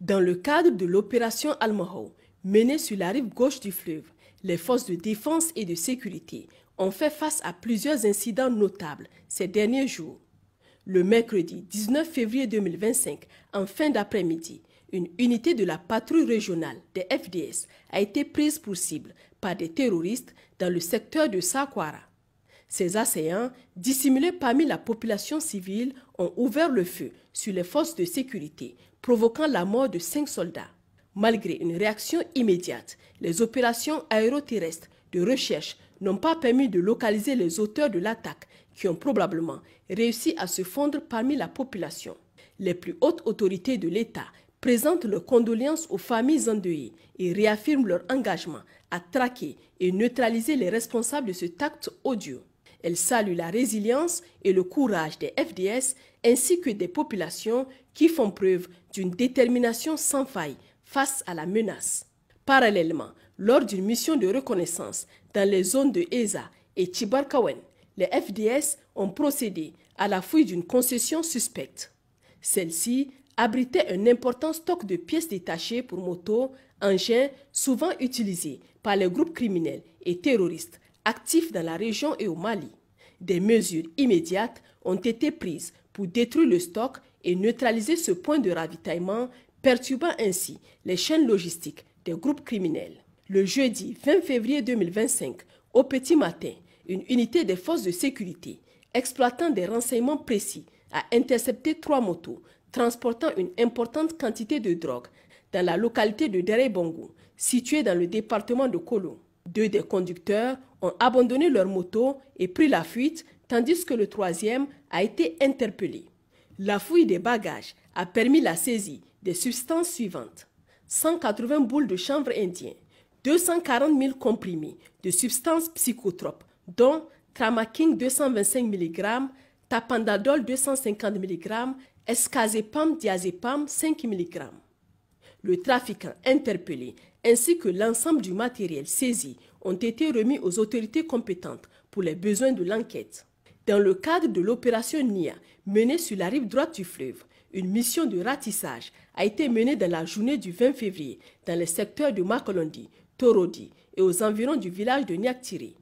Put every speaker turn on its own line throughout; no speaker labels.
Dans le cadre de l'opération Al-Mahou, menée sur la rive gauche du fleuve, les forces de défense et de sécurité ont fait face à plusieurs incidents notables ces derniers jours. Le mercredi 19 février 2025, en fin d'après-midi, une unité de la patrouille régionale des FDS a été prise pour cible par des terroristes dans le secteur de Sakwara. Ces assaillants, dissimulés parmi la population civile, ont ouvert le feu sur les forces de sécurité, provoquant la mort de 5 soldats. Malgré une réaction immédiate, les opérations aéroterrestres de recherche n'ont pas permis de localiser les auteurs de l'attaque qui ont probablement réussi à se fondre parmi la population. Les plus hautes autorités de l'État présentent leurs condoléances aux familles endeuillées et réaffirment leur engagement à traquer et neutraliser les responsables de cet acte odieux. Elles saluent la résilience et le courage des FDS ainsi que des populations qui font preuve d'une détermination sans faille face à la menace. Parallèlement, lors d'une mission de reconnaissance dans les zones de Eza et Tibarkawen, les FDS ont procédé à la fouille d'une concession suspecte. Celle-ci abritait un important stock de pièces détachées pour motos, engins souvent utilisés par les groupes criminels et terroristes actifs dans la région et au Mali. Des mesures immédiates ont été prises pour détruire le stock et neutraliser ce point de ravitaillement, perturbant ainsi les chaînes logistiques des groupes criminels. Le jeudi 20 février 2025, au petit matin, une unité des forces de sécurité, exploitant des renseignements précis, a intercepté 3 motos transportant une importante quantité de drogue dans la localité de Derey-Bongo, située dans le département de Kolo. 2 des conducteurs ont abandonné leur moto et pris la fuite, tandis que le 3e a été interpellé. La fouille des bagages a permis la saisie des substances suivantes: 180 boules de chanvre indien, 240 000 comprimés de substances psychotropes, dont Tramaking 225 mg, Tapendadol 250 mg, Escazepam diazépam 5 mg. Le trafiquant interpellé ainsi que l'ensemble du matériel saisi ont été remis aux autorités compétentes pour les besoins de l'enquête. Dans le cadre de l'opération NIA menée sur la rive droite du fleuve, une mission de ratissage a été menée dans la journée du 20 février dans les secteurs de Makolondi, Torodi et aux environs du village de Niaktiri.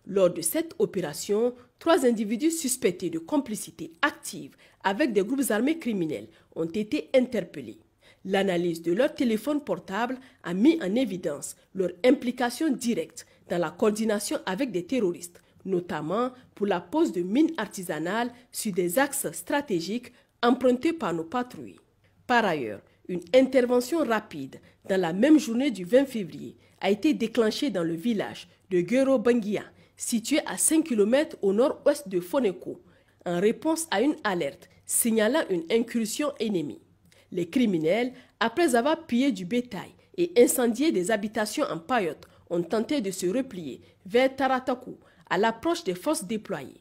Lors de cette opération, 3 individus suspectés de complicité active avec des groupes armés criminels ont été interpellés. L'analyse de leur téléphone portable a mis en évidence leur implication directe dans la coordination avec des terroristes, notamment pour la pose de mines artisanales sur des axes stratégiques empruntés par nos patrouilles. Par ailleurs, une intervention rapide dans la même journée du 20 février a été déclenchée dans le village de Gero-Bangia, situé à 5 km au nord-ouest de Foneko, en réponse à une alerte signalant une incursion ennemie. Les criminels, après avoir pillé du bétail et incendié des habitations en paillotte, ont tenté de se replier vers Taratakou à l'approche des forces déployées.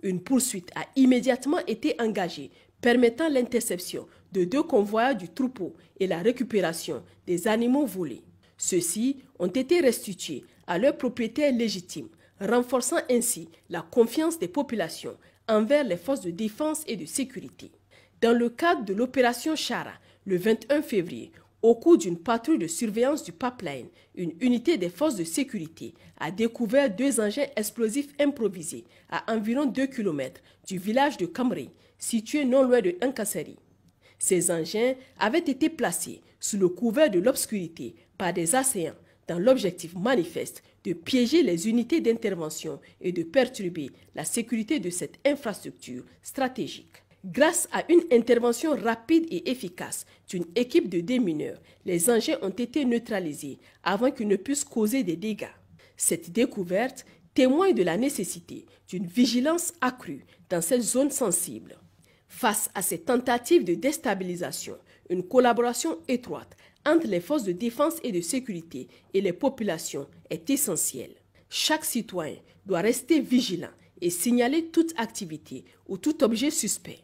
Une poursuite a immédiatement été engagée, permettant l'interception de 2 convoyeurs du troupeau et la récupération des animaux volés. Ceux-ci ont été restitués à leurs propriétaires légitimes, renforçant ainsi la confiance des populations envers les forces de défense et de sécurité. Dans le cadre de l'opération Chara, le 21 février, au cours d'une patrouille de surveillance du pipeline, une unité des forces de sécurité a découvert 2 engins explosifs improvisés à environ 2 km du village de Kamri, situé non loin de Nkassari. Ces engins avaient été placés sous le couvert de l'obscurité par des assaillants dans l'objectif manifeste de piéger les unités d'intervention et de perturber la sécurité de cette infrastructure stratégique. Grâce à une intervention rapide et efficace d'une équipe de démineurs, les engins ont été neutralisés avant qu'ils ne puissent causer des dégâts. Cette découverte témoigne de la nécessité d'une vigilance accrue dans cette zone sensible. Face à ces tentatives de déstabilisation, une collaboration étroite entre les forces de défense et de sécurité et les populations est essentielle. Chaque citoyen doit rester vigilant et signaler toute activité ou tout objet suspect.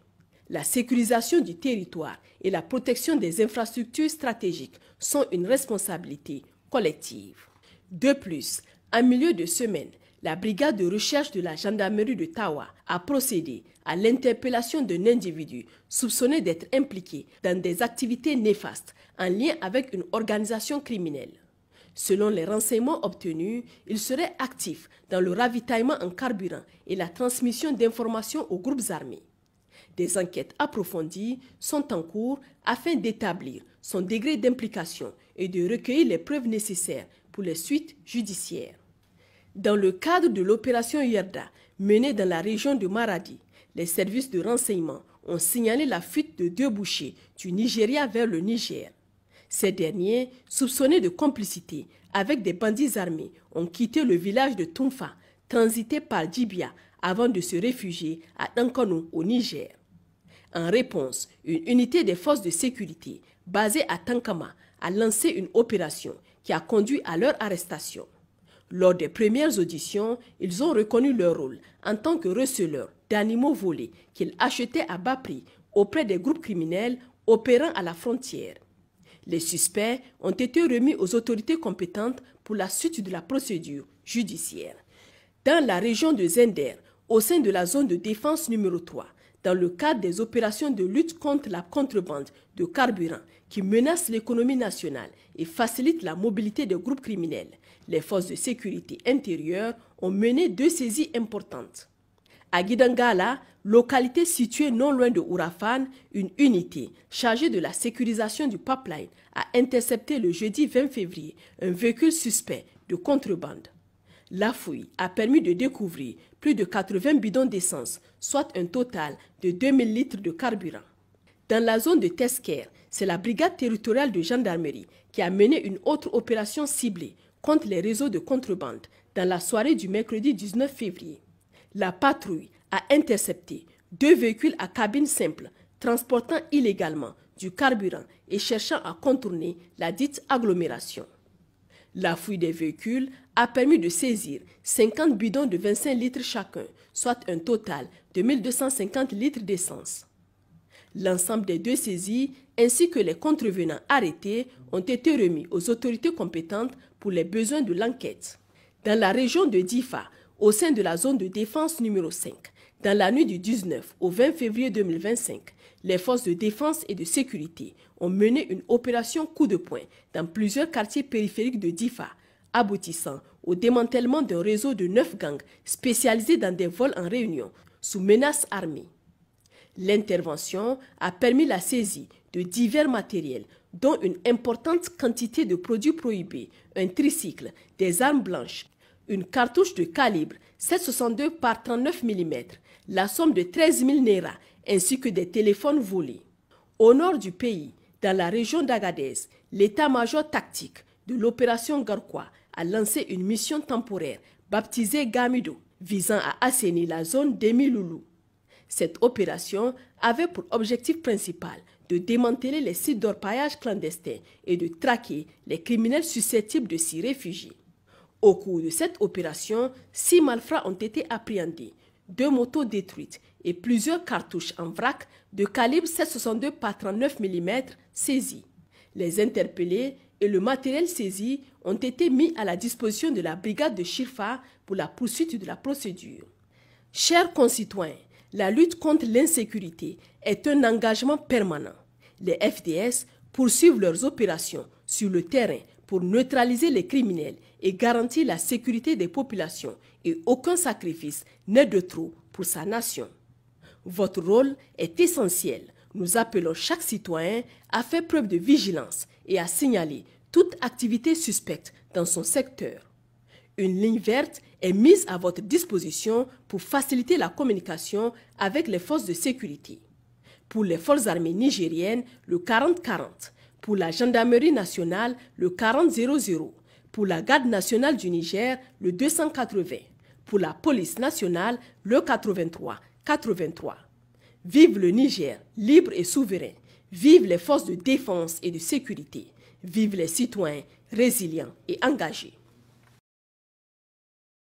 La sécurisation du territoire et la protection des infrastructures stratégiques sont une responsabilité collective. De plus, en milieu de semaine, la brigade de recherche de la gendarmerie de Tawa a procédé à l'interpellation d'un individu soupçonné d'être impliqué dans des activités néfastes en lien avec une organisation criminelle. Selon les renseignements obtenus, il serait actif dans le ravitaillement en carburant et la transmission d'informations aux groupes armés. Des enquêtes approfondies sont en cours afin d'établir son degré d'implication et de recueillir les preuves nécessaires pour les suites judiciaires. Dans le cadre de l'opération Yerda, menée dans la région de Maradi, les services de renseignement ont signalé la fuite de 2 bouchers du Nigeria vers le Niger. Ces derniers, soupçonnés de complicité avec des bandits armés, ont quitté le village de Tumfa, transité par Djibia, avant de se réfugier à Dankano au Niger. En réponse, une unité des forces de sécurité basée à Tankama a lancé une opération qui a conduit à leur arrestation. Lors des premières auditions, ils ont reconnu leur rôle en tant que receleurs d'animaux volés qu'ils achetaient à bas prix auprès des groupes criminels opérant à la frontière. Les suspects ont été remis aux autorités compétentes pour la suite de la procédure judiciaire. Dans la région de Zender, au sein de la zone de défense numéro 3, dans le cadre des opérations de lutte contre la contrebande de carburant qui menacent l'économie nationale et facilitent la mobilité des groupes criminels, les forces de sécurité intérieure ont mené 2 saisies importantes. À Gidangala, localité située non loin de Ourafane, une unité chargée de la sécurisation du pipeline a intercepté le jeudi 20 février un véhicule suspect de contrebande. La fouille a permis de découvrir plus de 80 bidons d'essence, soit un total de 2000 litres de carburant. Dans la zone de Tesker, c'est la brigade territoriale de gendarmerie qui a mené une autre opération ciblée contre les réseaux de contrebande dans la soirée du mercredi 19 février. La patrouille a intercepté 2 véhicules à cabine simple transportant illégalement du carburant et cherchant à contourner la dite agglomération. La fouille des véhicules a permis de saisir 50 bidons de 25 litres chacun, soit un total de 1250 litres d'essence. L'ensemble des 2 saisies ainsi que les contrevenants arrêtés ont été remis aux autorités compétentes pour les besoins de l'enquête. Dans la région de Difa, au sein de la zone de défense numéro 5, dans la nuit du 19 au 20 février 2025, les forces de défense et de sécurité ont mené une opération coup de poing dans plusieurs quartiers périphériques de Difa, aboutissant au démantèlement d'un réseau de 9 gangs spécialisés dans des vols en réunion sous menace armée. L'intervention a permis la saisie de divers matériels, dont une importante quantité de produits prohibés, un tricycle, des armes blanches, une cartouche de calibre 7,62 par 39 mm, la somme de 13 000 naira, ainsi que des téléphones volés. Au nord du pays, dans la région d'Agadez, l'état-major tactique de l'opération Garkwa a lancé une mission temporaire baptisée Gamido, visant à assainir la zone d'Emi-Loulou. Cette opération avait pour objectif principal de démanteler les sites d'orpaillage clandestins et de traquer les criminels susceptibles de s'y réfugier. Au cours de cette opération, 6 malfrats ont été appréhendés, 2 motos détruites et plusieurs cartouches en vrac de calibre 7,62 par 39 mm saisies. Les interpellés et le matériel saisi ont été mis à la disposition de la brigade de Chirfa pour la poursuite de la procédure. Chers concitoyens, la lutte contre l'insécurité est un engagement permanent. Les FDS poursuivent leurs opérations sur le terrain pour neutraliser les criminels et garantir la sécurité des populations, et aucun sacrifice n'est de trop pour sa nation. Votre rôle est essentiel. Nous appelons chaque citoyen à faire preuve de vigilance et à signaler toute activité suspecte dans son secteur. Une ligne verte est mise à votre disposition pour faciliter la communication avec les forces de sécurité. Pour les forces armées nigériennes, le 40-40. Pour la gendarmerie nationale, le 40-00. Pour la garde nationale du Niger, le 280. Pour la police nationale, le 83-83. Vive le Niger, libre et souverain. Vive les forces de défense et de sécurité. Vive les citoyens résilients et engagés.